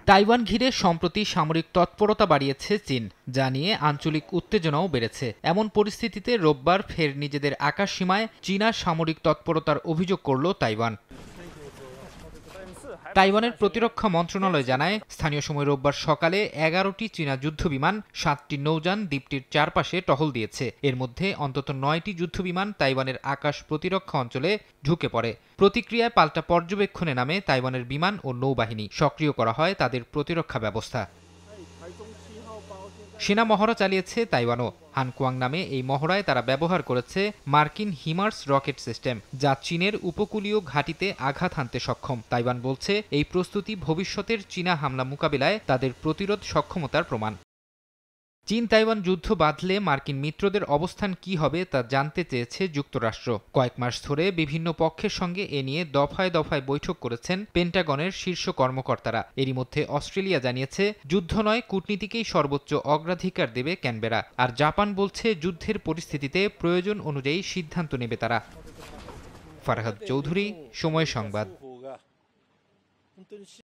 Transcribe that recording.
Taiwan ঘিরে সম্প্রতি সামরিক তৎপরতা বাড়িয়েছে চীন, যা নিয়ে আঞ্চলিক উত্তেজনাও বেড়েছে। এমন পরিস্থিতিতে রোববার ফের নিজেদের আকাশসীমায় চীনা সামরিক তৎপরতার অভিযোগ করল তাইওয়ান। তাইওয়ানের প্রতিরক্ষা মন্ত্রণালয় জানায়, স্থানীয় সময় রোববার সকালে 11টি চীনা যুদ্ধবিমান 7টি নৌযান দ্বীপটির চারপাশে টহল দিয়েছে। এর মধ্যে অন্তত 9টি যুদ্ধবিমান তাইওয়ানের আকাশ প্রতিরক্ষা অঞ্চলে ঢুকে পড়ে। প্রতিক্রিয়ায় পাল্টা পর্যবেক্ষণে নামে তাইওয়ানের বিমান ও নৌবাহিনী। সক্রিয় করা হয় তাদের প্রতিরক্ষা ব্যবস্থা। সেনা মহড়া চালিয়েছে তাইওয়ানও। হানকুয়াং নামে এই মহড়ায় তারা ব্যবহার করেছে মার্কিন হিমার্স রকেট সিস্টেম, যা চীনের উপকূলীয় ঘাঁটিতে আঘাত হানতে সক্ষম। তাইওয়ান বলছে, এই প্রস্তুতি ভবিষ্যতের চীনা হামলা মোকাবিলায় তাদের প্রতিরোধ সক্ষমতার প্রমাণ। চীন তাইওয়ান যুদ্ধ বাঁধলে মার্কিন মিত্রদের অবস্থান কি হবে তা জানতে চেয়েছে যুক্তরাষ্ট্র। কয়েক মাস ধরে বিভিন্ন পক্ষের সঙ্গে এ নিয়ে দফায় দফায় বৈঠক করেছেন পেন্টাগনের শীর্ষ কর্মকর্তারা। এরই মধ্যে অস্ট্রেলিয়া জানিয়েছে, যুদ্ধ নয়, কূটনীতিকেই সর্বোচ্চ অগ্রাধিকার দেবে ক্যানবেরা। আর জাপান বলছে, যুদ্ধের পরিস্থিতিতে প্রয়োজন অনুযায়ী সিদ্ধান্ত নেবে তারা। ফারহাদ চৌধুরী, সময় সংবাদ।